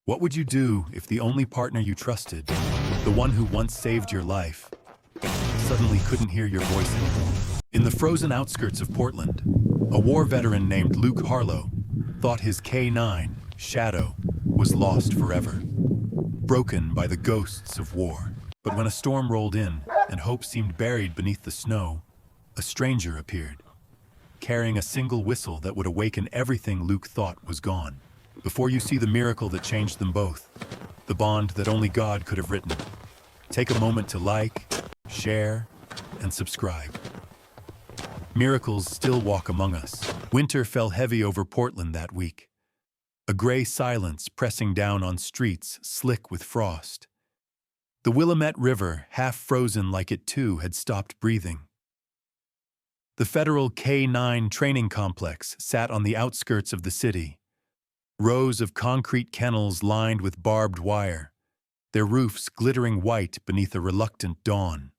What would you do if the only partner you trusted, the one who once saved your life, suddenly couldn't hear your voice anymore? In the frozen outskirts of Portland, a war veteran named Luke Harlow thought his K9, Shadow, was lost forever, broken by the ghosts of war. But when a storm rolled in and hope seemed buried beneath the snow, a stranger appeared, carrying a single whistle that would awaken everything Luke thought was gone. Before you see the miracle that changed them both, the bond that only God could have written, take a moment to like, share, and subscribe. Miracles still walk among us. Winter fell heavy over Portland that week, a gray silence pressing down on streets slick with frost. The Willamette River, half frozen like it too had stopped breathing. The federal K9 training complex sat on the outskirts of the city. Rows of concrete kennels lined with barbed wire, their roofs glittering white beneath a reluctant dawn.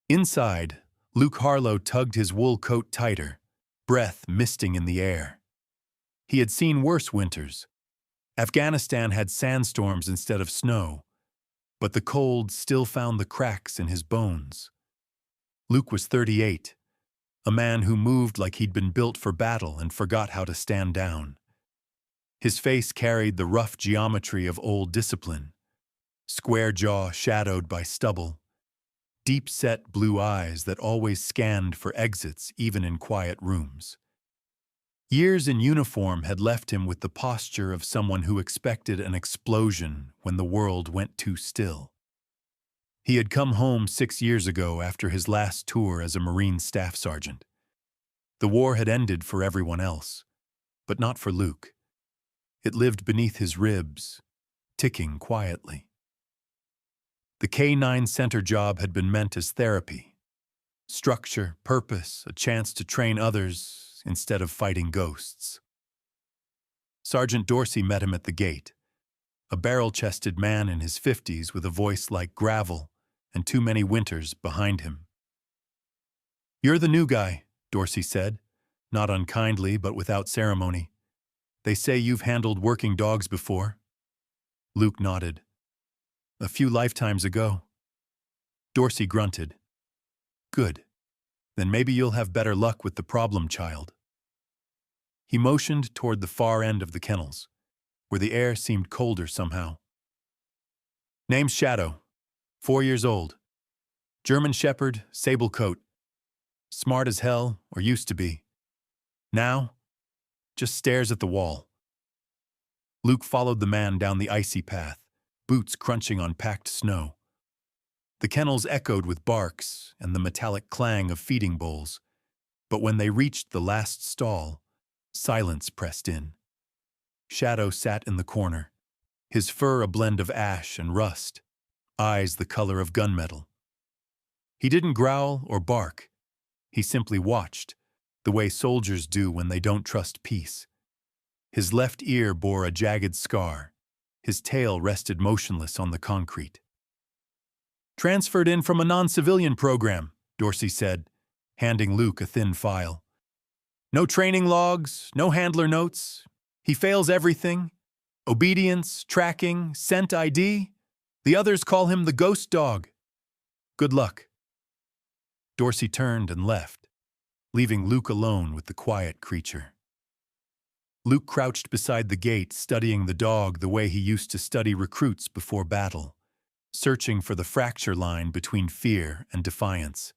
Inside, Luke Harlow tugged his wool coat tighter, breath misting in the air. He had seen worse winters. Afghanistan had sandstorms instead of snow, but the cold still found the cracks in his bones. Luke was 38, a man who moved like he'd been built for battle and forgot how to stand down. His face carried the rough geometry of old discipline, square jaw shadowed by stubble, deep-set blue eyes that always scanned for exits even in quiet rooms. Years in uniform had left him with the posture of someone who expected an explosion when the world went too still. He had come home 6 years ago after his last tour as a Marine staff sergeant. The war had ended for everyone else, but not for Luke. It lived beneath his ribs, ticking quietly. The K9 center job had been meant as therapy. Structure, purpose, a chance to train others instead of fighting ghosts. Sergeant Dorsey met him at the gate, a barrel-chested man in his 50s with a voice like gravel and too many winters behind him. "You're the new guy," Dorsey said, not unkindly but without ceremony. "They say you've handled working dogs before." Luke nodded. "A few lifetimes ago." Dorsey grunted. "Good. Then maybe you'll have better luck with the problem child." He motioned toward the far end of the kennels, where the air seemed colder somehow. "Name's Shadow, 4 years old. German Shepherd, sable coat. Smart as hell, or used to be. Now, just stares at the wall." Luke followed the man down the icy path, boots crunching on packed snow. The kennels echoed with barks and the metallic clang of feeding bowls, but when they reached the last stall, silence pressed in. Shadow sat in the corner, his fur a blend of ash and rust, eyes the color of gunmetal. He didn't growl or bark. He simply watched, the way soldiers do when they don't trust peace. His left ear bore a jagged scar. His tail rested motionless on the concrete. "Transferred in from a non-civilian program," Dorsey said, handing Luke a thin file. "No training logs, no handler notes. He fails everything. Obedience, tracking, scent ID. The others call him the ghost dog. Good luck." Dorsey turned and left, leaving Luke alone with the quiet creature. Luke crouched beside the gate, studying the dog the way he used to study recruits before battle, searching for the fracture line between fear and defiance.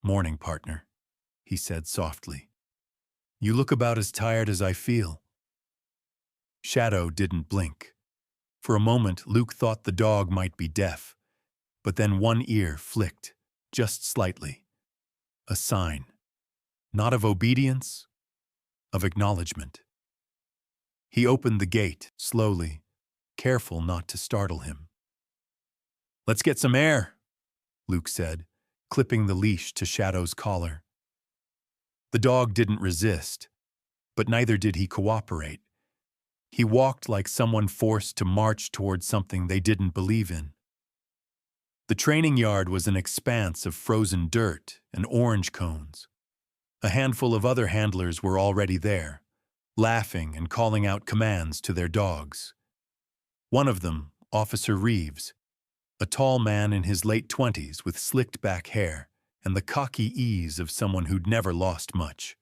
"Morning, partner," he said softly. "You look about as tired as I feel." Shadow didn't blink. For a moment, Luke thought the dog might be deaf, but then one ear flicked, just slightly. A sign, not of obedience, of acknowledgement. He opened the gate, slowly, careful not to startle him. "Let's get some air," Luke said, clipping the leash to Shadow's collar. The dog didn't resist, but neither did he cooperate. He walked like someone forced to march toward something they didn't believe in. The training yard was an expanse of frozen dirt and orange cones. A handful of other handlers were already there, laughing and calling out commands to their dogs. One of them, Officer Reeves, a tall man in his late 20s with slicked back hair and the cocky ease of someone who'd never lost much,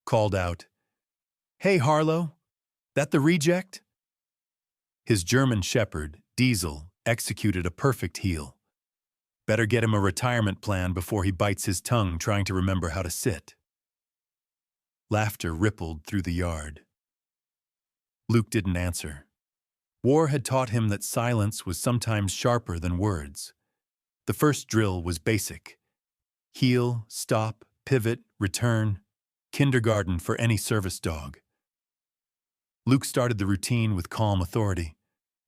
called out, "Hey, Harlow, that the reject?" His German shepherd, Diesel, executed a perfect heel. Better get him a retirement plan before he bites his tongue trying to remember how to sit. Laughter rippled through the yard. Luke didn't answer. War had taught him that silence was sometimes sharper than words. The first drill was basic. Heel, stop, pivot, return. Kindergarten for any service dog. Luke started the routine with calm authority.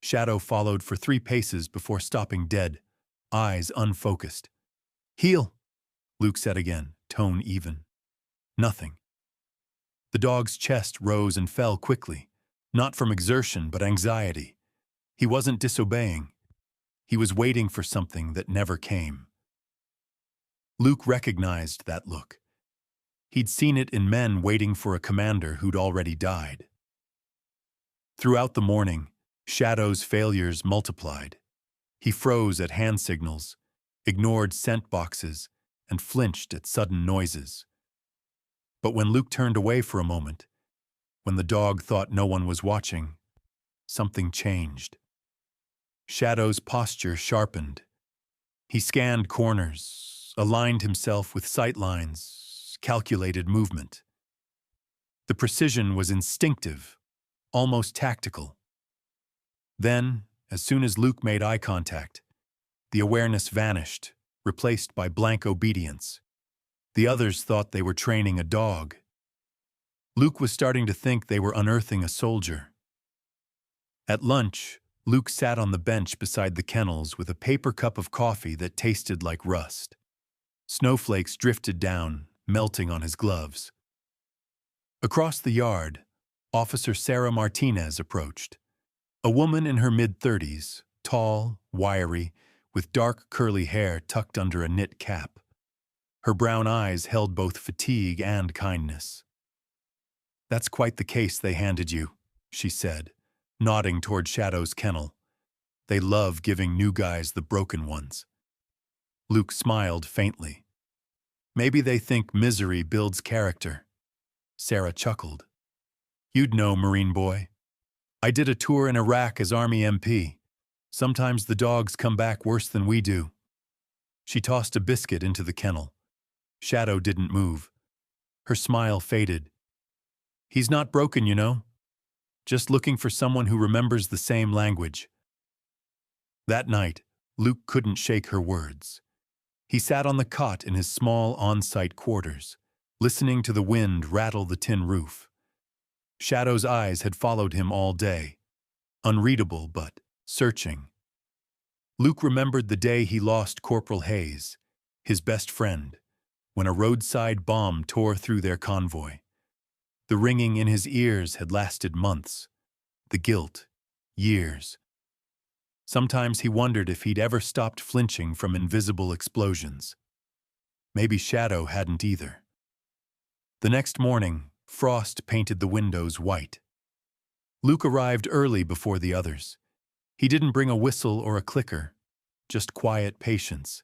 Shadow followed for 3 paces before stopping dead, eyes unfocused. "Heel," Luke said again, tone even. Nothing. The dog's chest rose and fell quickly, not from exertion but anxiety. He wasn't disobeying. He was waiting for something that never came. Luke recognized that look. He'd seen it in men waiting for a commander who'd already died. Throughout the morning, Shadow's failures multiplied. He froze at hand signals, ignored scent boxes, and flinched at sudden noises. But when Luke turned away for a moment, when the dog thought no one was watching, something changed. Shadow's posture sharpened. He scanned corners, aligned himself with sight lines, calculated movement. The precision was instinctive, almost tactical. Then, as soon as Luke made eye contact, the awareness vanished, replaced by blank obedience. The others thought they were training a dog. Luke was starting to think they were unearthing a soldier. At lunch, Luke sat on the bench beside the kennels with a paper cup of coffee that tasted like rust. Snowflakes drifted down, melting on his gloves. Across the yard, Officer Sarah Martinez approached. A woman in her mid-30s, tall, wiry, with dark curly hair tucked under a knit cap. Her brown eyes held both fatigue and kindness. "That's quite the case they handed you," she said, nodding toward Shadow's kennel. "They love giving new guys the broken ones." Luke smiled faintly. "Maybe they think misery builds character." Sarah chuckled. "You'd know, Marine boy. I did a tour in Iraq as Army MP. Sometimes the dogs come back worse than we do." She tossed a biscuit into the kennel. Shadow didn't move. Her smile faded. "He's not broken, you know. Just looking for someone who remembers the same language." That night, Luke couldn't shake her words. He sat on the cot in his small on-site quarters, listening to the wind rattle the tin roof. Shadow's eyes had followed him all day, unreadable but searching. Luke remembered the day he lost Corporal Hayes, his best friend, when a roadside bomb tore through their convoy. The ringing in his ears had lasted months, the guilt, years. Sometimes he wondered if he'd ever stopped flinching from invisible explosions. Maybe Shadow hadn't either. The next morning, frost painted the windows white. Luke arrived early before the others. He didn't bring a whistle or a clicker, just quiet patience.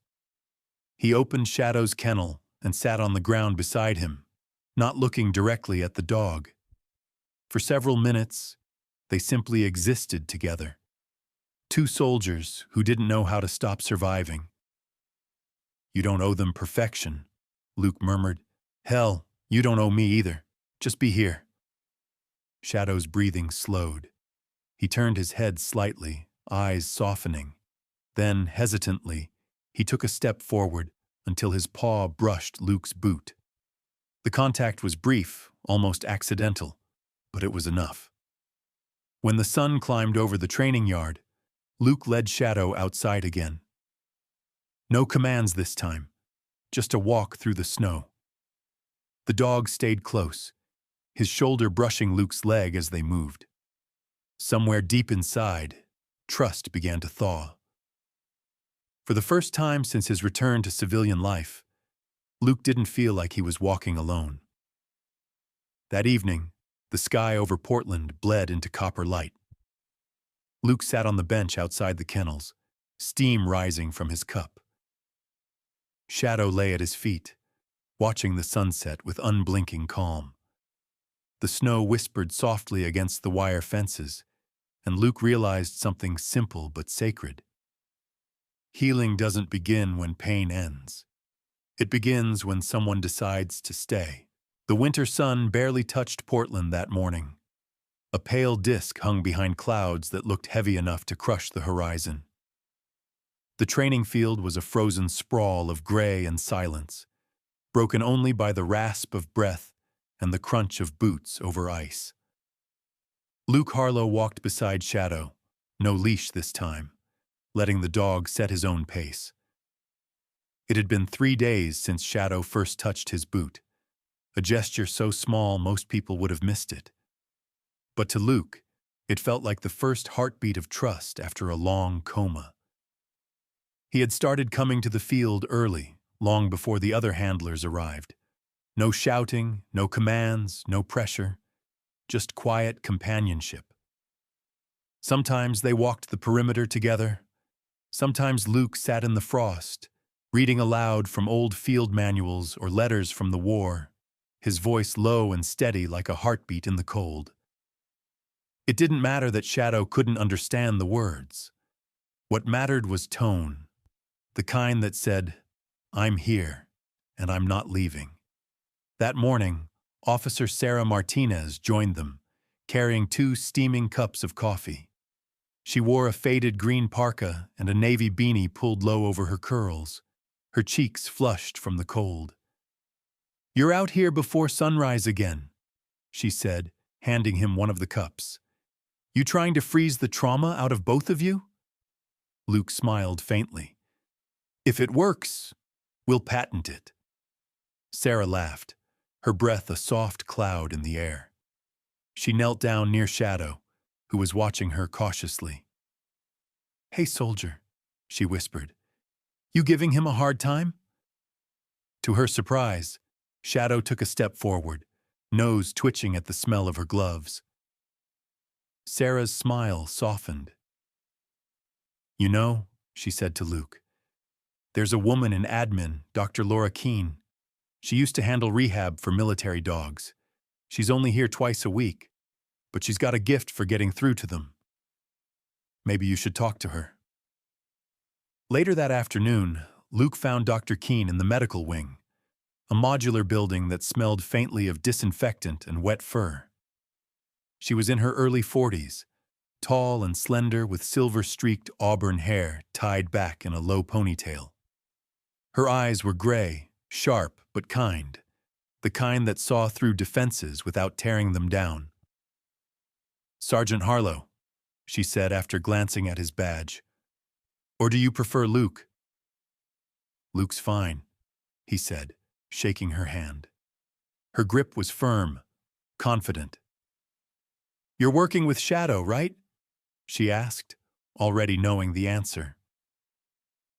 He opened Shadow's kennel and sat on the ground beside him, not looking directly at the dog. For several minutes, they simply existed together. Two soldiers who didn't know how to stop surviving. "You don't owe them perfection," Luke murmured. "Hell, you don't owe me either. Just be here." Shadow's breathing slowed. He turned his head slightly, eyes softening. Then, hesitantly, he took a step forward until his paw brushed Luke's boot. The contact was brief, almost accidental, but it was enough. When the sun climbed over the training yard, Luke led Shadow outside again. No commands this time, just a walk through the snow. The dog stayed close, his shoulder brushing Luke's leg as they moved. Somewhere deep inside, trust began to thaw. For the first time since his return to civilian life, Luke didn't feel like he was walking alone. That evening, The sky over Portland bled into copper light. Luke sat on the bench outside the kennels, steam rising from his cup. Shadow lay at his feet, watching the sunset with unblinking calm. The snow whispered softly against the wire fences, and Luke realized something simple but sacred. Healing doesn't begin when pain ends. It begins when someone decides to stay. The winter sun barely touched Portland that morning. A pale disk hung behind clouds that looked heavy enough to crush the horizon. The training field was a frozen sprawl of gray and silence, broken only by the rasp of breath and the crunch of boots over ice. Luke Harlow walked beside Shadow, no leash this time, letting the dog set his own pace. It had been 3 days since Shadow first touched his boot, a gesture so small most people would have missed it. But to Luke, it felt like the first heartbeat of trust after a long coma. He had started coming to the field early, long before the other handlers arrived. No shouting, no commands, no pressure, just quiet companionship. Sometimes they walked the perimeter together. Sometimes Luke sat in the frost, reading aloud from old field manuals or letters from the war, his voice low and steady like a heartbeat in the cold. It didn't matter that Shadow couldn't understand the words. What mattered was tone, the kind that said, "I'm here, and I'm not leaving." That morning, Officer Sarah Martinez joined them, carrying 2 steaming cups of coffee. She wore a faded green parka and a navy beanie pulled low over her curls, her cheeks flushed from the cold. "You're out here before sunrise again," she said, handing him one of the cups. "You trying to freeze the trauma out of both of you?" Luke smiled faintly. "If it works, we'll patent it." Sarah laughed, her breath a soft cloud in the air. She knelt down near Shadow, who was watching her cautiously. "Hey, soldier," she whispered. "You giving him a hard time?" To her surprise, Shadow took a step forward, nose twitching at the smell of her gloves. Sarah's smile softened. "You know," she said to Luke, "there's a woman in admin, Dr. Laura Keene. She used to handle rehab for military dogs. She's only here twice a week, but she's got a gift for getting through to them. Maybe you should talk to her." Later that afternoon, Luke found Dr. Keene in the medical wing, a modular building that smelled faintly of disinfectant and wet fur. She was in her early 40s, tall and slender with silver-streaked auburn hair tied back in a low ponytail. Her eyes were gray, sharp but kind, the kind that saw through defenses without tearing them down. "Sergeant Harlow," she said after glancing at his badge. "Or do you prefer Luke?" "Luke's fine," he said, shaking her hand. Her grip was firm, confident. "You're working with Shadow, right?" she asked, already knowing the answer.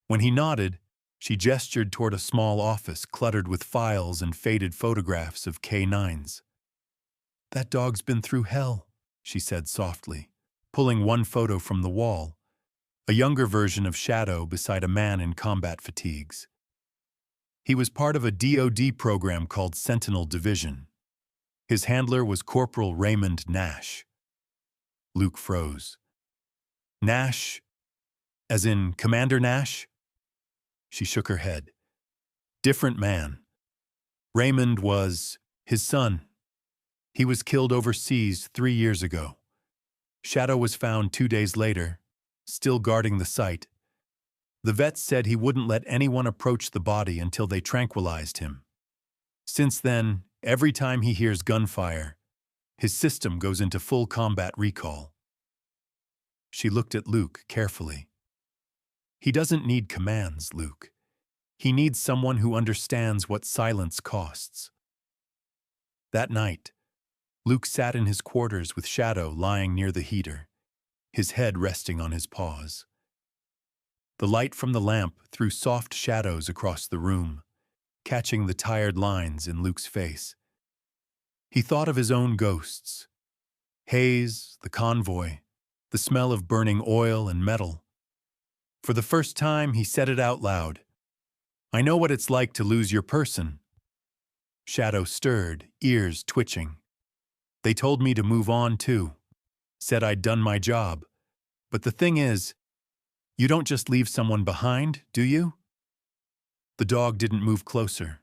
When he nodded, she gestured toward a small office cluttered with files and faded photographs of K9s. "That dog's been through hell," she said softly, pulling one photo from the wall, a younger version of Shadow beside a man in combat fatigues. He was part of a DoD program called Sentinel Division. His handler was Corporal Raymond Nash. Luke froze. "Nash? As in Commander Nash?" She shook her head. "Different man. Raymond was his son. He was killed overseas 3 years ago. Shadow was found 2 days later, still guarding the site. The vets said he wouldn't let anyone approach the body until they tranquilized him. Since then, every time he hears gunfire, his system goes into full combat recall." She looked at Luke carefully. "He doesn't need commands, Luke. He needs someone who understands what silence costs." That night, Luke sat in his quarters with Shadow lying near the heater, his head resting on his paws. The light from the lamp threw soft shadows across the room, catching the tired lines in Luke's face. He thought of his own ghosts. Haze, the convoy, the smell of burning oil and metal. For the first time, he said it out loud. "I know what it's like to lose your person." Shadow stirred, ears twitching. "They told me to move on, too. Said I'd done my job. But the thing is, you don't just leave someone behind, do you?" The dog didn't move closer,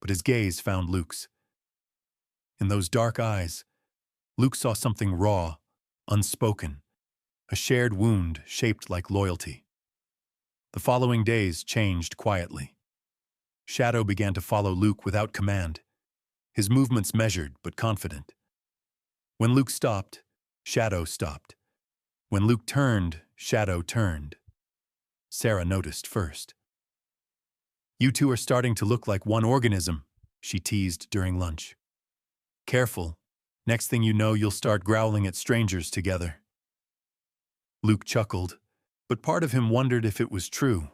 but his gaze found Luke's. In those dark eyes, Luke saw something raw, unspoken, a shared wound shaped like loyalty. The following days changed quietly. Shadow began to follow Luke without command, his movements measured but confident. When Luke stopped, Shadow stopped. When Luke turned, Shadow turned. Sarah noticed first. "You two are starting to look like one organism," she teased during lunch. "Careful. Next thing you know, you'll start growling at strangers together." Luke chuckled, but part of him wondered if it was true.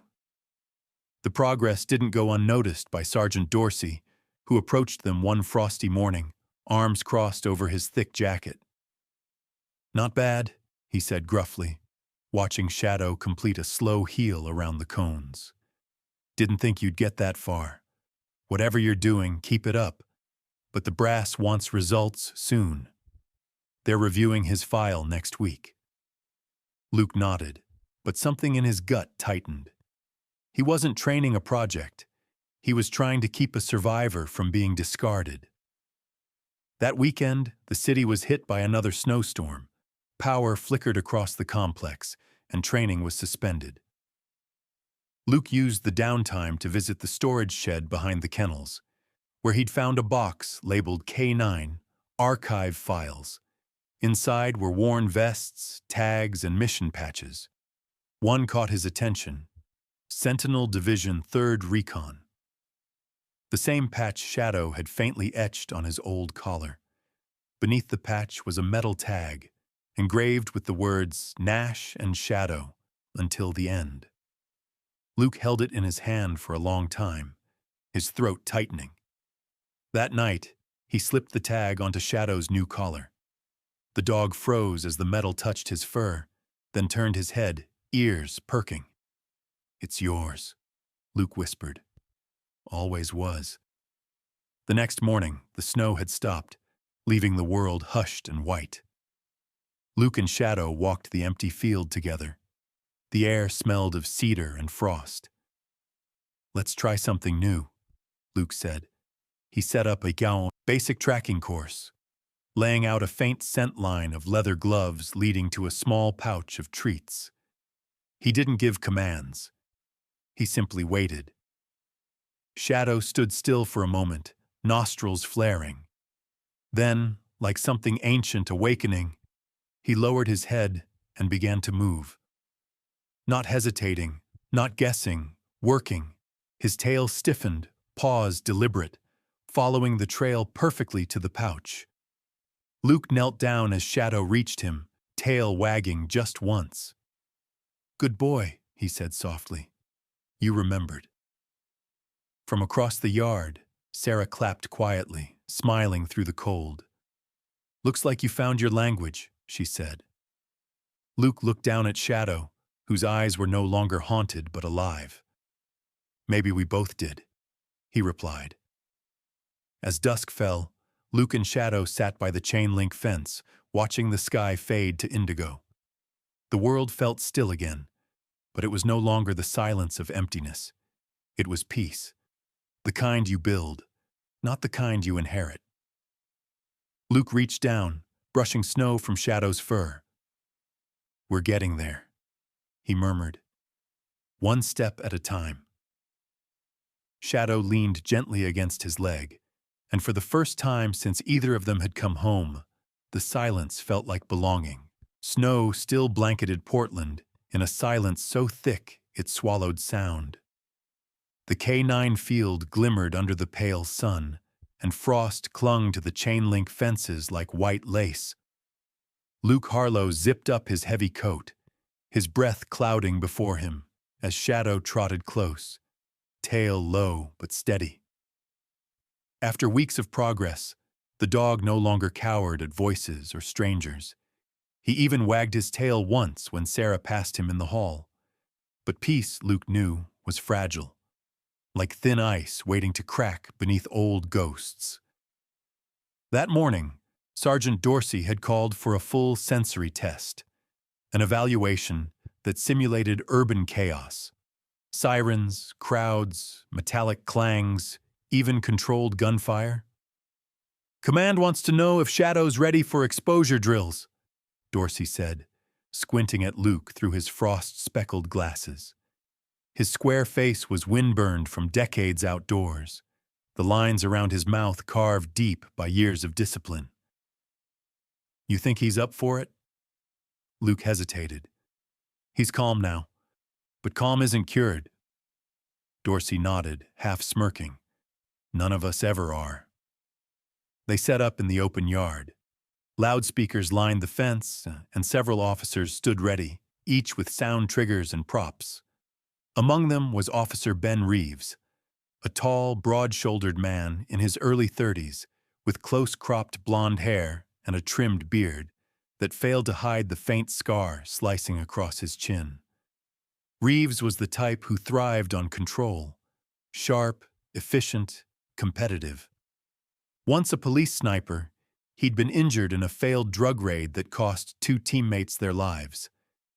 The progress didn't go unnoticed by Sergeant Dorsey, who approached them one frosty morning, arms crossed over his thick jacket. "Not bad," he said gruffly, watching Shadow complete a slow heel around the cones. "Didn't think you'd get that far. Whatever you're doing, keep it up. But the brass wants results soon. They're reviewing his file next week." Luke nodded, but something in his gut tightened. He wasn't training a project. He was trying to keep a survivor from being discarded. That weekend, the city was hit by another snowstorm. Power flickered across the complex, and training was suspended. Luke used the downtime to visit the storage shed behind the kennels, where he'd found a box labeled K9, Archive Files. Inside were worn vests, tags, and mission patches. One caught his attention: Sentinel Division 3rd Recon. The same patch Shadow had faintly etched on his old collar. Beneath the patch was a metal tag, engraved with the words Nash and Shadow, until the end. Luke held it in his hand for a long time, his throat tightening. That night, he slipped the tag onto Shadow's new collar. The dog froze as the metal touched his fur, then turned his head, ears perking. "It's yours," Luke whispered. "Always was." The next morning, the snow had stopped, leaving the world hushed and white. Luke and Shadow walked the empty field together. The air smelled of cedar and frost. "Let's try something new," Luke said. He set up a Gaon basic tracking course, laying out a faint scent line of leather gloves leading to a small pouch of treats. He didn't give commands. He simply waited. Shadow stood still for a moment, nostrils flaring. Then, like something ancient awakening, he lowered his head and began to move. Not hesitating, not guessing, working. His tail stiffened, paws deliberate, following the trail perfectly to the pouch. Luke knelt down as Shadow reached him, tail wagging just once. "Good boy," he said softly. "You remembered." From across the yard, Sarah clapped quietly, smiling through the cold. "Looks like you found your language," she said. Luke looked down at Shadow, whose eyes were no longer haunted but alive. "Maybe we both did," he replied. As dusk fell, Luke and Shadow sat by the chain-link fence, watching the sky fade to indigo. The world felt still again, but it was no longer the silence of emptiness. It was peace, the kind you build, not the kind you inherit. Luke reached down, brushing snow from Shadow's fur. "We're getting there," he murmured. "One step at a time." Shadow leaned gently against his leg, and for the first time since either of them had come home, the silence felt like belonging. Snow still blanketed Portland in a silence so thick it swallowed sound. The K9 field glimmered under the pale sun, and frost clung to the chain-link fences like white lace. Luke Harlow zipped up his heavy coat, his breath clouding before him as Shadow trotted close, tail low but steady. After weeks of progress, The dog no longer cowered at voices or strangers. He even wagged his tail once when Sarah passed him in the hall. But peace, Luke knew, was fragile, like thin ice waiting to crack beneath old ghosts. That morning, Sergeant Dorsey had called for a full sensory test, an evaluation that simulated urban chaos. Sirens, crowds, metallic clangs, even controlled gunfire. "Command wants to know if Shadow's ready for exposure drills," Dorsey said, squinting at Luke through his frost-speckled glasses. His square face was windburned from decades outdoors, the lines around his mouth carved deep by years of discipline. "You think he's up for it?" Luke hesitated. "He's calm now, but calm isn't cured." Dorsey nodded, half smirking. "None of us ever are." They set up in the open yard. Loudspeakers lined the fence, and several officers stood ready, each with sound triggers and props. Among them was Officer Ben Reeves, a tall, broad-shouldered man in his early 30s, with close-cropped blonde hair and a trimmed beard that failed to hide the faint scar slicing across his chin. Reeves was the type who thrived on control, sharp, efficient, competitive. Once a police sniper, he'd been injured in a failed drug raid that cost 2 teammates their lives.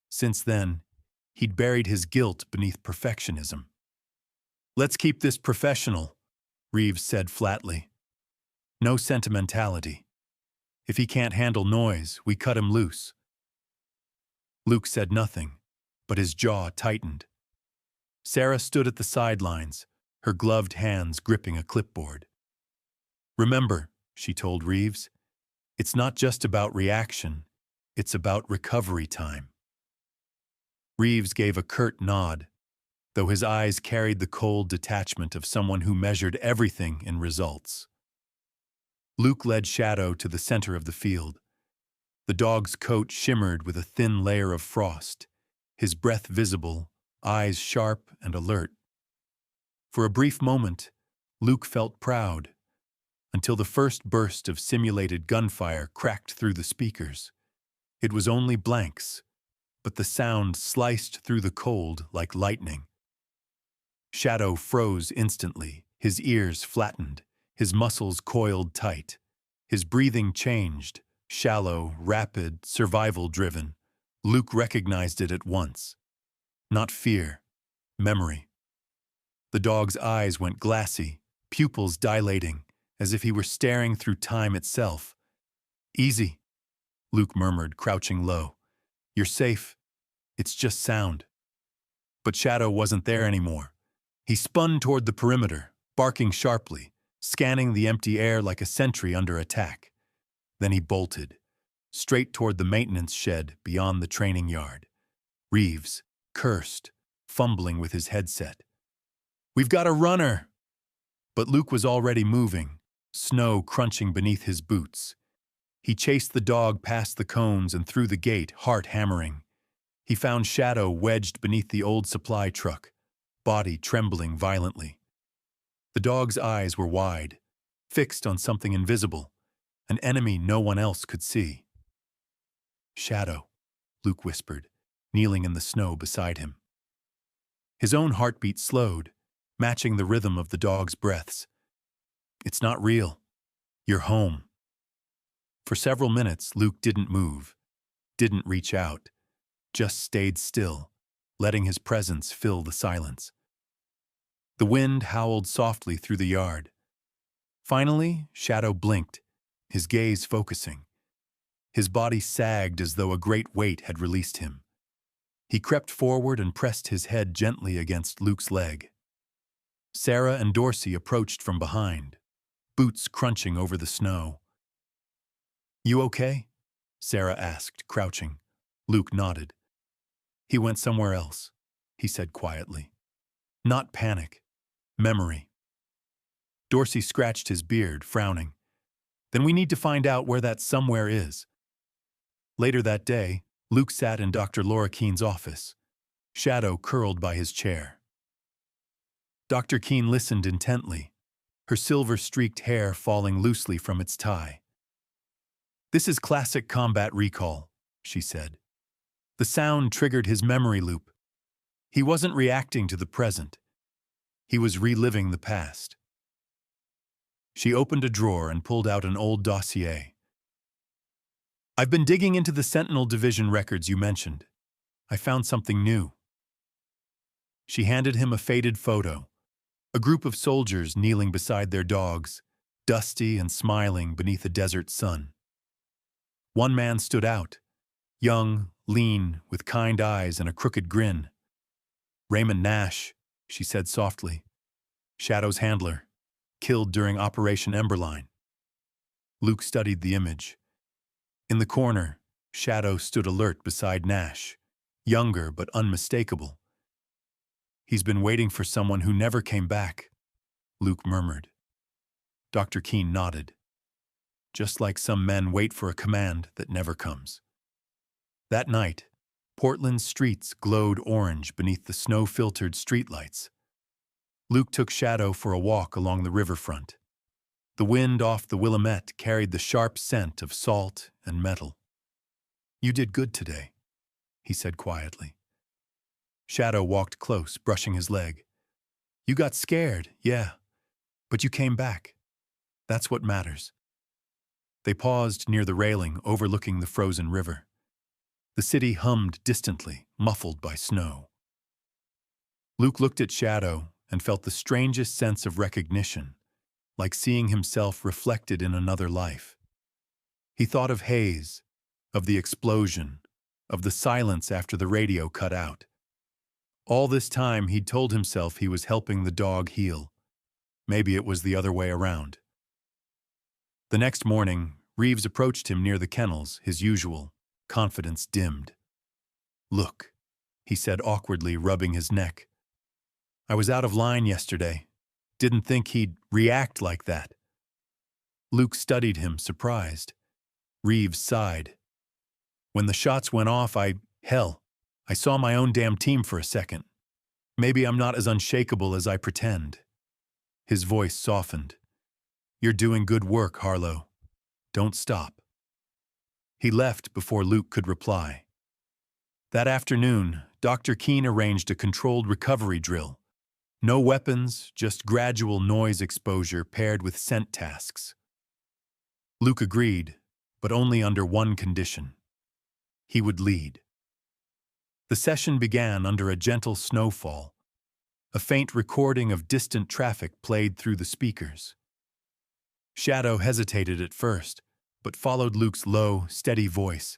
Since then, he'd buried his guilt beneath perfectionism. "Let's keep this professional," Reeves said flatly. "No sentimentality. If he can't handle noise, we cut him loose." Luke said nothing, but his jaw tightened. Sarah stood at the sidelines, her gloved hands gripping a clipboard. "Remember," she told Reeves, "it's not just about reaction, it's about recovery time." Reeves gave a curt nod, though his eyes carried the cold detachment of someone who measured everything in results. Luke led Shadow to the center of the field. The dog's coat shimmered with a thin layer of frost, his breath visible, eyes sharp and alert. For a brief moment, Luke felt proud, until the first burst of simulated gunfire cracked through the speakers. It was only blanks, but the sound sliced through the cold like lightning. Shadow froze instantly, his ears flattened, his muscles coiled tight. His breathing changed, shallow, rapid, survival-driven. Luke recognized it at once. Not fear, memory. The dog's eyes went glassy, pupils dilating, as if he were staring through time itself. "Easy," Luke murmured, crouching low. "You're safe. It's just sound." But Shadow wasn't there anymore. He spun toward the perimeter, barking sharply, scanning the empty air like a sentry under attack. Then he bolted, straight toward the maintenance shed beyond the training yard. Reeves cursed, fumbling with his headset. "We've got a runner!" But Luke was already moving, snow crunching beneath his boots. He chased the dog past the cones and through the gate, heart hammering. He found Shadow wedged beneath the old supply truck, body trembling violently. The dog's eyes were wide, fixed on something invisible, an enemy no one else could see. "Shadow," Luke whispered, kneeling in the snow beside him. His own heartbeat slowed, matching the rhythm of the dog's breaths. "It's not real. You're home." For several minutes, Luke didn't move, didn't reach out, just stayed still, letting his presence fill the silence. The wind howled softly through the yard. Finally, Shadow blinked, his gaze focusing. His body sagged as though a great weight had released him. He crept forward and pressed his head gently against Luke's leg. Sarah and Dorsey approached from behind, boots crunching over the snow. "You okay?" Sarah asked, crouching. Luke nodded. "He went somewhere else," he said quietly. "Not panic. Memory." Dorsey scratched his beard, frowning. "Then we need to find out where that somewhere is." Later that day, Luke sat in Dr. Laura Keene's office, Shadow curled by his chair. Dr. Keene listened intently, her silver-streaked hair falling loosely from its tie. "This is classic combat recall," she said. The sound triggered his memory loop. He wasn't reacting to the present. He was reliving the past. She opened a drawer and pulled out an old dossier. "I've been digging into the Sentinel Division records you mentioned. I found something new." She handed him a faded photo, a group of soldiers kneeling beside their dogs, dusty and smiling beneath a desert sun. One man stood out, young, lean, with kind eyes and a crooked grin. "Raymond Nash," she said softly. "Shadow's handler, killed during Operation Emberline." Luke studied the image. In the corner, Shadow stood alert beside Nash, younger but unmistakable. "He's been waiting for someone who never came back," Luke murmured. Dr. Keene nodded. "Just like some men wait for a command that never comes." That night, Portland's streets glowed orange beneath the snow-filtered streetlights. Luke took Shadow for a walk along the riverfront. The wind off the Willamette carried the sharp scent of salt and metal. "You did good today," he said quietly. Shadow walked close, brushing his leg. "You got scared, yeah, but you came back. That's what matters." They paused near the railing overlooking the frozen river. The city hummed distantly, muffled by snow. Luke looked at Shadow and felt the strangest sense of recognition, like seeing himself reflected in another life. He thought of Hayes, of the explosion, of the silence after the radio cut out. All this time he'd told himself he was helping the dog heal. Maybe it was the other way around. The next morning, Reeves approached him near the kennels, his usual, confidence dimmed. "Look," he said awkwardly, rubbing his neck. "I was out of line yesterday. Didn't think he'd react like that." Luke studied him, surprised. Reeves sighed. "When the shots went off, I saw my own damn team for a second. Maybe I'm not as unshakable as I pretend." His voice softened. "You're doing good work, Harlow. Don't stop." He left before Luke could reply. That afternoon, Dr. Keene arranged a controlled recovery drill. No weapons, just gradual noise exposure paired with scent tasks. Luke agreed, but only under one condition. He would lead. The session began under a gentle snowfall. A faint recording of distant traffic played through the speakers. Shadow hesitated at first, but followed Luke's low, steady voice.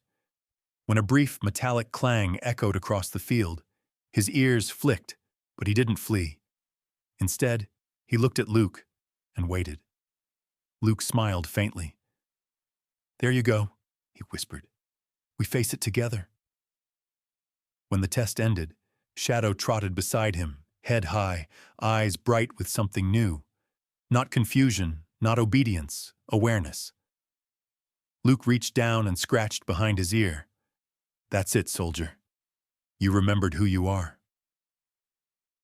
When a brief metallic clang echoed across the field, his ears flicked, but he didn't flee. Instead, he looked at Luke and waited. Luke smiled faintly. "There you go," he whispered. "We face it together." When the test ended, Shadow trotted beside him, head high, eyes bright with something new. Not confusion, not obedience, awareness. Luke reached down and scratched behind his ear. "That's it, soldier. You remembered who you are."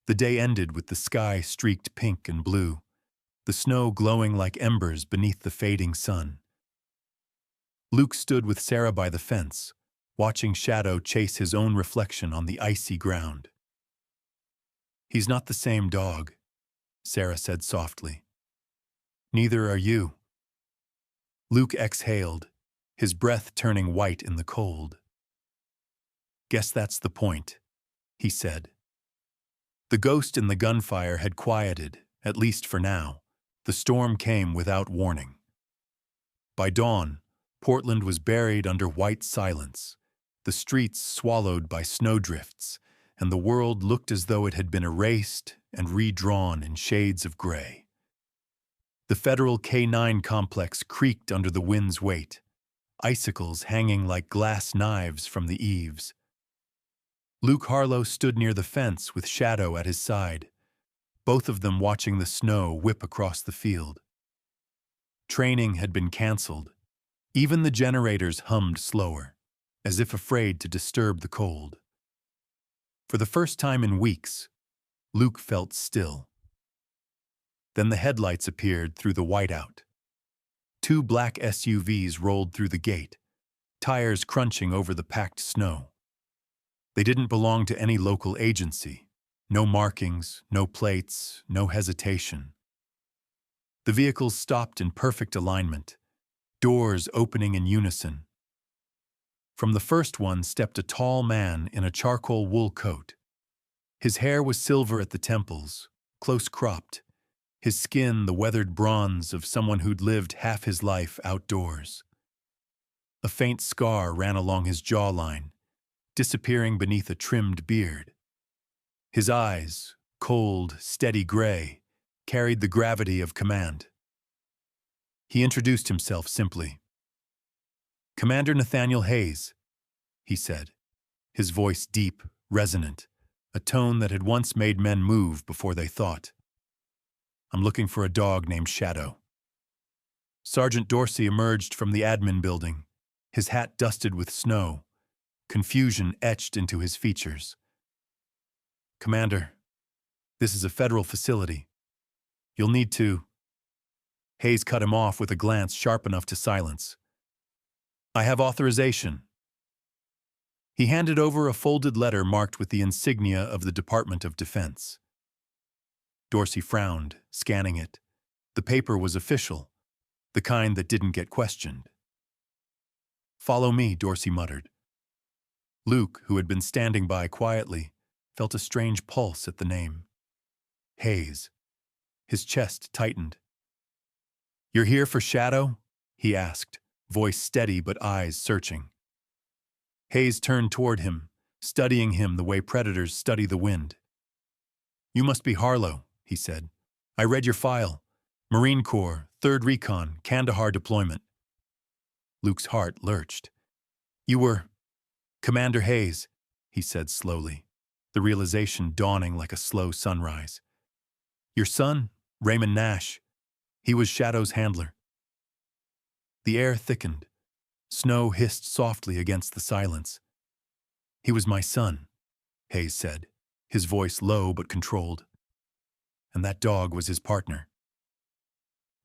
The day ended with the sky streaked pink and blue, the snow glowing like embers beneath the fading sun. Luke stood with Sarah by the fence, watching Shadow chase his own reflection on the icy ground. "He's not the same dog," Sarah said softly. "Neither are you." Luke exhaled, his breath turning white in the cold. "Guess that's the point," he said. The ghost in the gunfire had quieted, at least for now. The storm came without warning. By dawn, Portland was buried under white silence, the streets swallowed by snowdrifts, and the world looked as though it had been erased and redrawn in shades of gray. The federal K-9 complex creaked under the wind's weight, icicles hanging like glass knives from the eaves. Luke Harlow stood near the fence with Shadow at his side, both of them watching the snow whip across the field. Training had been canceled. Even the generators hummed slower, as if afraid to disturb the cold. For the first time in weeks, Luke felt still. Then the headlights appeared through the whiteout. Two black SUVs rolled through the gate, tires crunching over the packed snow. They didn't belong to any local agency. No markings, no plates, no hesitation. The vehicles stopped in perfect alignment, doors opening in unison. From the first one stepped a tall man in a charcoal wool coat. His hair was silver at the temples, close cropped, his skin the weathered bronze of someone who'd lived half his life outdoors. A faint scar ran along his jawline, disappearing beneath a trimmed beard. His eyes, cold, steady gray, carried the gravity of command. He introduced himself simply. "Commander Nathaniel Hayes," he said, his voice deep, resonant, a tone that had once made men move before they thought. "I'm looking for a dog named Shadow." Sergeant Dorsey emerged from the admin building, his hat dusted with snow, confusion etched into his features. "Commander, this is a federal facility. You'll need to—" Hayes cut him off with a glance sharp enough to silence. "I have authorization." He handed over a folded letter marked with the insignia of the Department of Defense. Dorsey frowned, scanning it. The paper was official, the kind that didn't get questioned. "Follow me," Dorsey muttered. Luke, who had been standing by quietly, felt a strange pulse at the name. Hayes. His chest tightened. "You're here for Shadow?" he asked, voice steady but eyes searching. Hayes turned toward him, studying him the way predators study the wind. "You must be Harlow," he said. "I read your file. Marine Corps, 3rd Recon, Kandahar deployment." Luke's heart lurched. "You were—" "Commander Hayes," he said slowly, the realization dawning like a slow sunrise. "Your son, Raymond Nash, he was Shadow's handler." The air thickened. Snow hissed softly against the silence. "He was my son," Hayes said, his voice low but controlled. "And that dog was his partner."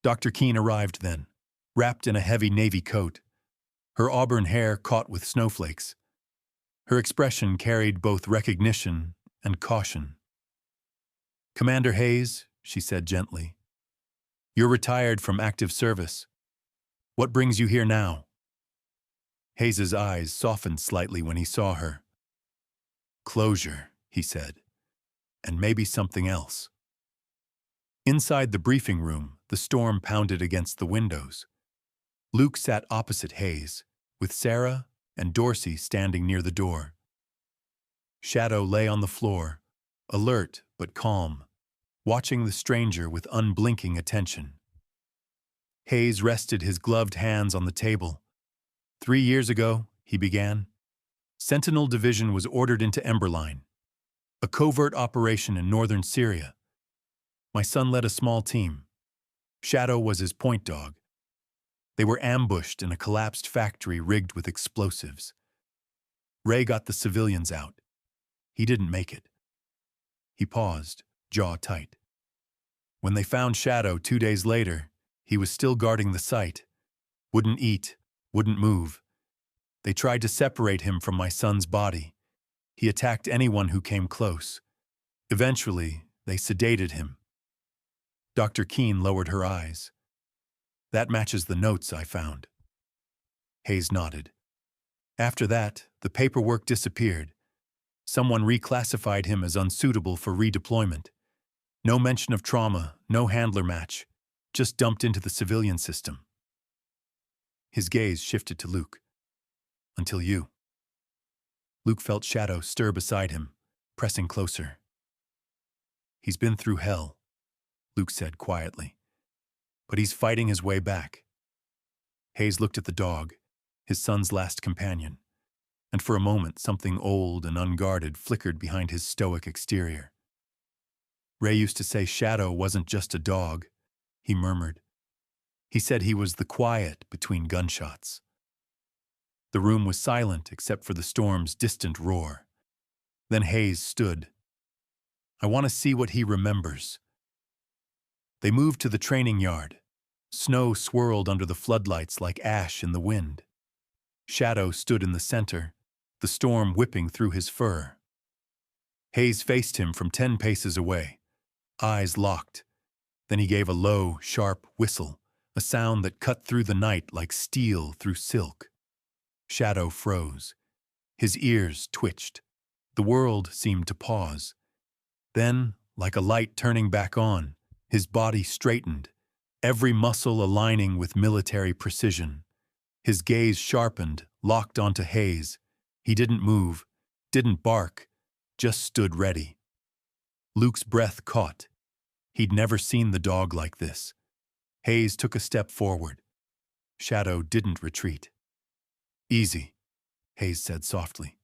Dr. Keene arrived then, wrapped in a heavy navy coat, her auburn hair caught with snowflakes. Her expression carried both recognition and caution. "Commander Hayes," she said gently, "you're retired from active service. What brings you here now?" Hayes's eyes softened slightly when he saw her. "Closure," he said, "and maybe something else." Inside the briefing room, the storm pounded against the windows. Luke sat opposite Hayes, with Sarah and Dorsey standing near the door. Shadow lay on the floor, alert but calm, watching the stranger with unblinking attention. Hayes rested his gloved hands on the table. "3 years ago," he began, "Sentinel Division was ordered into Emberline, a covert operation in northern Syria. My son led a small team. Shadow was his point dog. They were ambushed in a collapsed factory rigged with explosives. Ray got the civilians out. He didn't make it." He paused, jaw tight. "When they found Shadow 2 days later, he was still guarding the site. Wouldn't eat, wouldn't move. They tried to separate him from my son's body. He attacked anyone who came close. Eventually, they sedated him." Dr. Keene lowered her eyes. "That matches the notes I found." Hayes nodded. "After that, the paperwork disappeared. Someone reclassified him as unsuitable for redeployment. No mention of trauma, no handler match, just dumped into the civilian system." His gaze shifted to Luke. "Until you." Luke felt Shadow stir beside him, pressing closer. "He's been through hell," Luke said quietly, "but he's fighting his way back." Hayes looked at the dog, his son's last companion, and for a moment something old and unguarded flickered behind his stoic exterior. "Ray used to say Shadow wasn't just a dog," he murmured. "He said he was the quiet between gunshots." The room was silent except for the storm's distant roar. Then Hayes stood. "I want to see what he remembers." They moved to the training yard. Snow swirled under the floodlights like ash in the wind. Shadow stood in the center, the storm whipping through his fur. Hayes faced him from 10 paces away, eyes locked. Then he gave a low, sharp whistle, a sound that cut through the night like steel through silk. Shadow froze. His ears twitched. The world seemed to pause. Then, like a light turning back on, his body straightened, every muscle aligning with military precision. His gaze sharpened, locked onto Hayes. He didn't move, didn't bark, just stood ready. Luke's breath caught. He'd never seen the dog like this. Hayes took a step forward. Shadow didn't retreat. "Easy," Hayes said softly.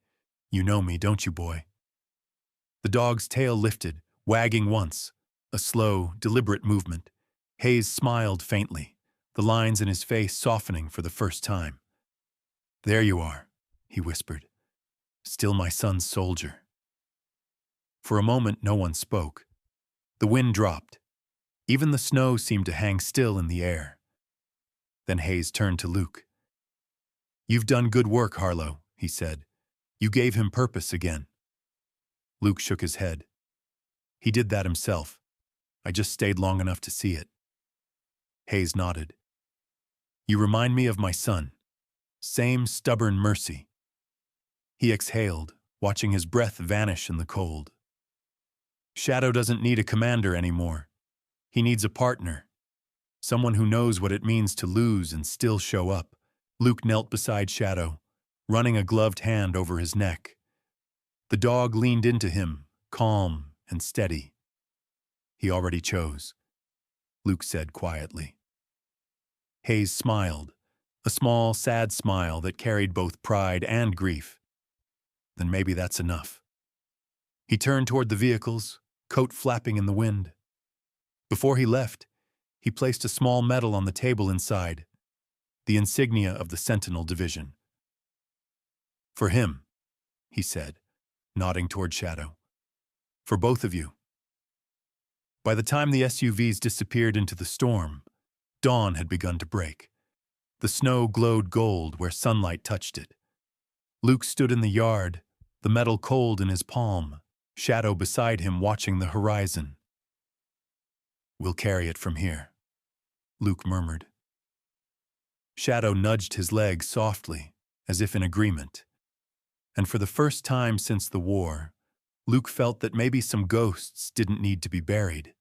"You know me, don't you, boy?" The dog's tail lifted, wagging once, a slow, deliberate movement. Hayes smiled faintly, the lines in his face softening for the first time. "There you are," he whispered. "Still my son's soldier." For a moment, no one spoke. The wind dropped. Even the snow seemed to hang still in the air. Then Hayes turned to Luke. "You've done good work, Harlow," he said. "You gave him purpose again." Luke shook his head. "He did that himself. I just stayed long enough to see it." Hayes nodded. "You remind me of my son. Same stubborn mercy." He exhaled, watching his breath vanish in the cold. "Shadow doesn't need a commander anymore. He needs a partner. Someone who knows what it means to lose and still show up." Luke knelt beside Shadow, running a gloved hand over his neck. The dog leaned into him, calm and steady. "He already chose," Luke said quietly. Hayes smiled, a small, sad smile that carried both pride and grief. "Then maybe that's enough." He turned toward the vehicles, coat flapping in the wind. Before he left, he placed a small medal on the table inside, the insignia of the Sentinel Division. "For him," he said, nodding toward Shadow. "For both of you." By the time the SUVs disappeared into the storm, dawn had begun to break. The snow glowed gold where sunlight touched it. Luke stood in the yard, the medal cold in his palm, Shadow beside him watching the horizon. "We'll carry it from here," Luke murmured. Shadow nudged his leg softly, as if in agreement. And for the first time since the war, Luke felt that maybe some ghosts didn't need to be buried.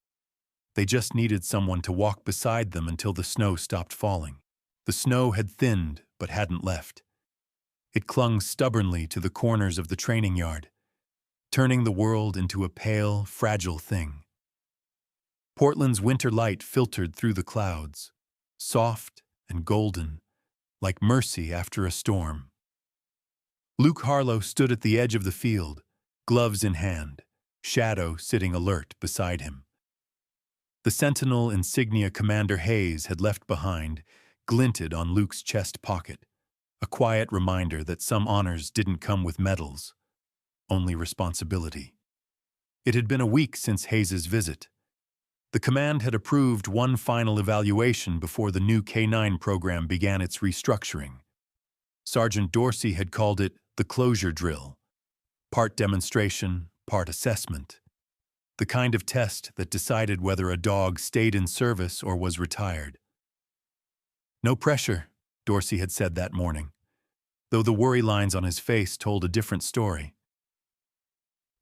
They just needed someone to walk beside them until the snow stopped falling. The snow had thinned, but hadn't left. It clung stubbornly to the corners of the training yard, turning the world into a pale, fragile thing. Portland's winter light filtered through the clouds, soft and golden, like mercy after a storm. Luke Harlow stood at the edge of the field, gloves in hand, Shadow sitting alert beside him. The Sentinel insignia Commander Hayes had left behind glinted on Luke's chest pocket, a quiet reminder that some honors didn't come with medals, only responsibility. It had been a week since Hayes's visit. The command had approved one final evaluation before the new K-9 program began its restructuring. Sergeant Dorsey had called it the closure drill, part demonstration, part assessment, the kind of test that decided whether a dog stayed in service or was retired. "No pressure," Dorsey had said that morning, though the worry lines on his face told a different story.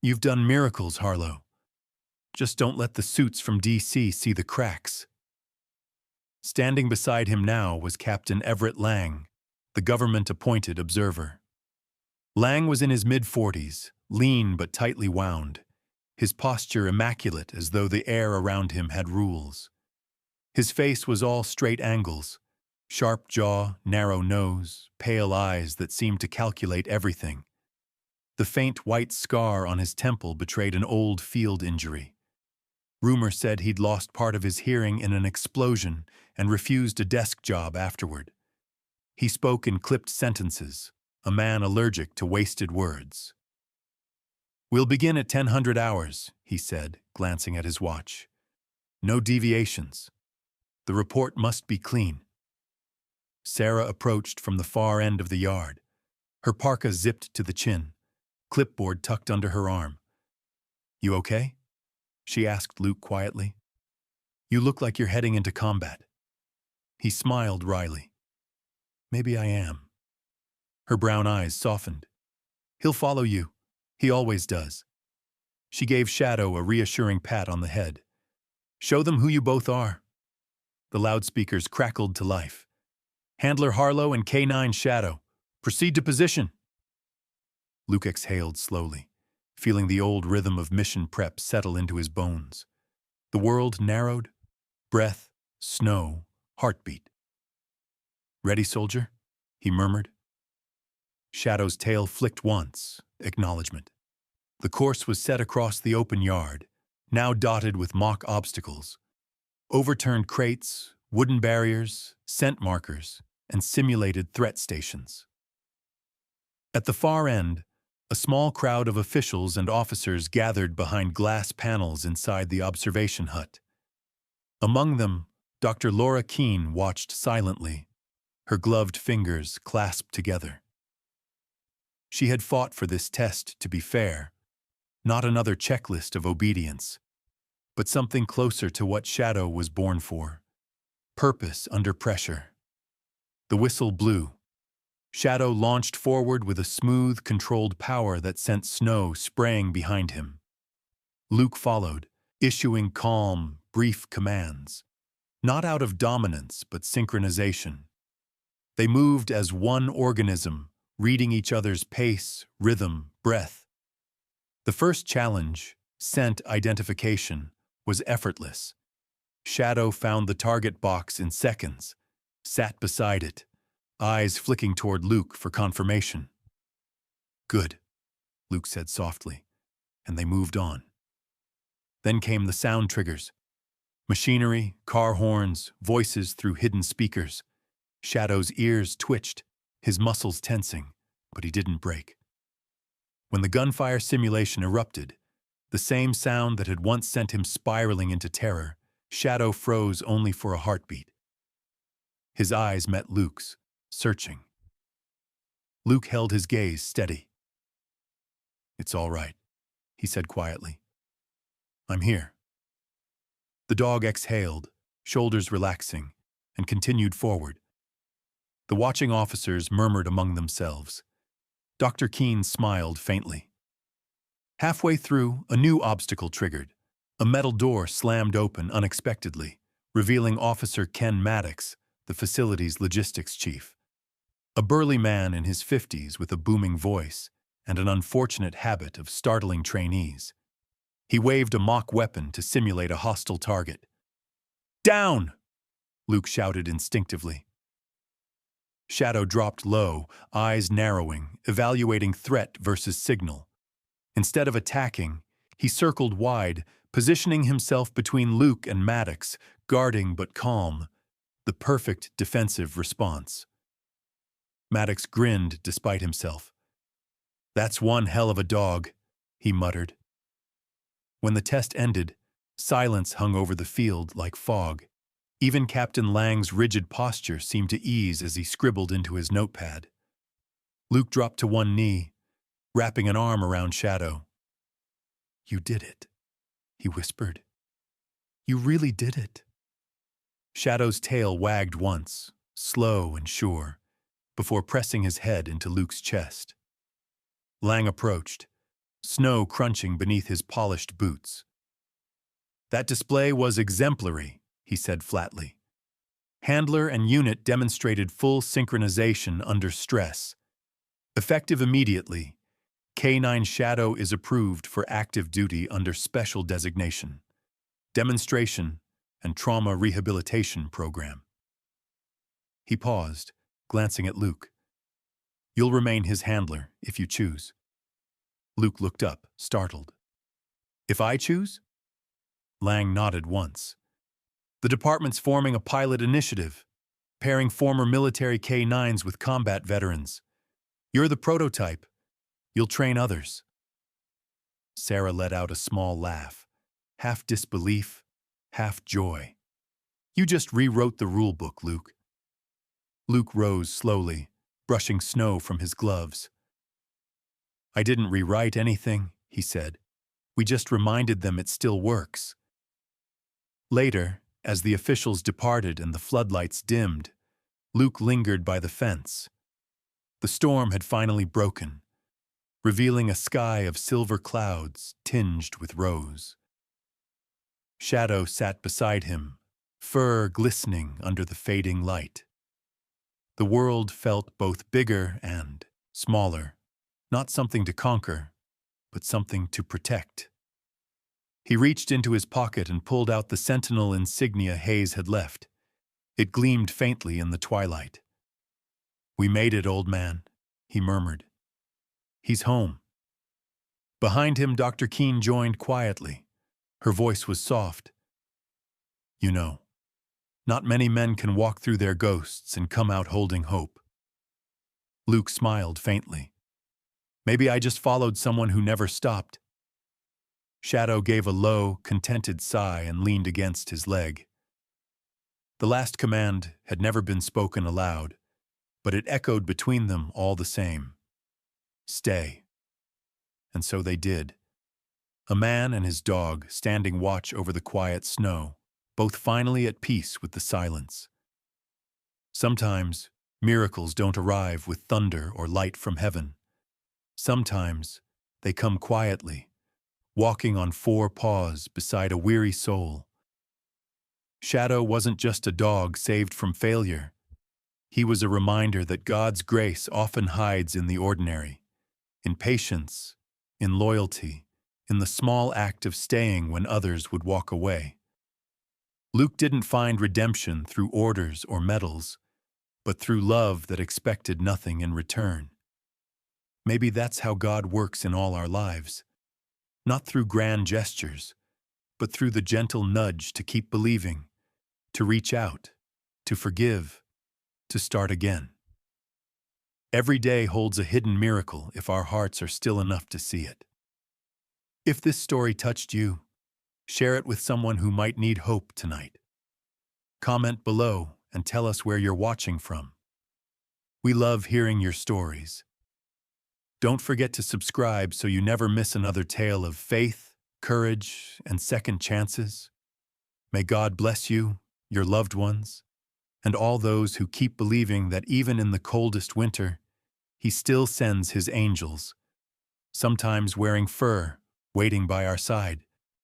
"You've done miracles, Harlow. Just don't let the suits from D.C. see the cracks." Standing beside him now was Captain Everett Lang, the government-appointed observer. Lang was in his mid-40s, lean but tightly wound, his posture immaculate as though the air around him had rules. His face was all straight angles, sharp jaw, narrow nose, pale eyes that seemed to calculate everything. The faint white scar on his temple betrayed an old field injury. Rumor said he'd lost part of his hearing in an explosion and refused a desk job afterward. He spoke in clipped sentences, a man allergic to wasted words. "We'll begin at 1000 hours," he said, glancing at his watch. No deviations. The report must be clean. Sarah approached from the far end of the yard, her parka zipped to the chin, clipboard tucked under her arm. "You okay?" she asked Luke quietly. "You look like you're heading into combat." He smiled wryly. "Maybe I am." Her brown eyes softened. "He'll follow you. He always does." She gave Shadow a reassuring pat on the head. "Show them who you both are." The loudspeakers crackled to life. "Handler Harlow and K9 Shadow. Proceed to position." Luke exhaled slowly, feeling the old rhythm of mission prep settle into his bones. The world narrowed. Breath, snow, heartbeat. "Ready, soldier?" he murmured. Shadow's tail flicked once, acknowledgement. The course was set across the open yard, now dotted with mock obstacles. Overturned crates, wooden barriers, scent markers, and simulated threat stations. At the far end, a small crowd of officials and officers gathered behind glass panels inside the observation hut. Among them, Dr. Laura Keene watched silently, her gloved fingers clasped together. She had fought for this test to be fair, not another checklist of obedience, but something closer to what Shadow was born for: purpose under pressure. The whistle blew. Shadow launched forward with a smooth, controlled power that sent snow spraying behind him. Luke followed, issuing calm, brief commands, not out of dominance but synchronization. They moved as one organism, reading each other's pace, rhythm, breath. The first challenge, scent identification, was effortless. Shadow found the target box in seconds, sat beside it, eyes flicking toward Luke for confirmation. "Good," Luke said softly, and they moved on. Then came the sound triggers. Machinery, car horns, voices through hidden speakers. Shadow's ears twitched, his muscles tensing, but he didn't break. When the gunfire simulation erupted, the same sound that had once sent him spiraling into terror, Shadow froze only for a heartbeat. His eyes met Luke's, searching. Luke held his gaze steady. "It's all right," he said quietly. "I'm here." The dog exhaled, shoulders relaxing, and continued forward. The watching officers murmured among themselves. Dr. Keene smiled faintly. Halfway through, a new obstacle triggered. A metal door slammed open unexpectedly, revealing Officer Ken Maddox, the facility's logistics chief. A burly man in his 50s with a booming voice and an unfortunate habit of startling trainees. He waved a mock weapon to simulate a hostile target. "Down!" Luke shouted instinctively. Shadow dropped low, eyes narrowing, evaluating threat versus signal. Instead of attacking, he circled wide, positioning himself between Luke and Maddox, guarding but calm, the perfect defensive response. Maddox grinned despite himself. "That's one hell of a dog," he muttered. When the test ended, silence hung over the field like fog. Even Captain Lang's rigid posture seemed to ease as he scribbled into his notepad. Luke dropped to one knee, wrapping an arm around Shadow. "You did it," he whispered. "You really did it." Shadow's tail wagged once, slow and sure, before pressing his head into Luke's chest. Lang approached, snow crunching beneath his polished boots. "That display was exemplary," he said flatly. "Handler and unit demonstrated full synchronization under stress. Effective immediately, K9 Shadow is approved for active duty under special designation, demonstration, and trauma rehabilitation program." He paused, glancing at Luke. "You'll remain his handler if you choose." Luke looked up, startled. "If I choose?" Lang nodded once. "The department's forming a pilot initiative, pairing former military K9s with combat veterans. You're the prototype. You'll train others." Sarah let out a small laugh, half disbelief, half joy. You just rewrote the rule book, Luke. Luke rose slowly, brushing snow from his gloves. I didn't rewrite anything, he said. We just reminded them it still works. Later, as the officials departed and the floodlights dimmed, Luke lingered by the fence. The storm had finally broken, revealing a sky of silver clouds tinged with rose. Shadow sat beside him, fur glistening under the fading light. The world felt both bigger and smaller, not something to conquer, but something to protect. He reached into his pocket and pulled out the sentinel insignia Hayes had left. It gleamed faintly in the twilight. "We made it, old man," he murmured. "He's home." Behind him, Dr. Keene joined quietly. Her voice was soft. "You know, not many men can walk through their ghosts and come out holding hope." Luke smiled faintly. "Maybe I just followed someone who never stopped." Shadow gave a low, contented sigh and leaned against his leg. The last command had never been spoken aloud, but it echoed between them all the same. Stay. And so they did. A man and his dog standing watch over the quiet snow, both finally at peace with the silence. Sometimes miracles don't arrive with thunder or light from heaven. Sometimes they come quietly, walking on four paws beside a weary soul. Shadow wasn't just a dog saved from failure. He was a reminder that God's grace often hides in the ordinary, in patience, in loyalty, in the small act of staying when others would walk away. Luke didn't find redemption through orders or medals, but through love that expected nothing in return. Maybe that's how God works in all our lives. Not through grand gestures, but through the gentle nudge to keep believing, to reach out, to forgive, to start again. Every day holds a hidden miracle if our hearts are still enough to see it. If this story touched you, share it with someone who might need hope tonight. Comment below and tell us where you're watching from. We love hearing your stories. Don't forget to subscribe so you never miss another tale of faith, courage, and second chances. May God bless you, your loved ones, and all those who keep believing that even in the coldest winter, He still sends His angels, sometimes wearing fur, waiting by our side.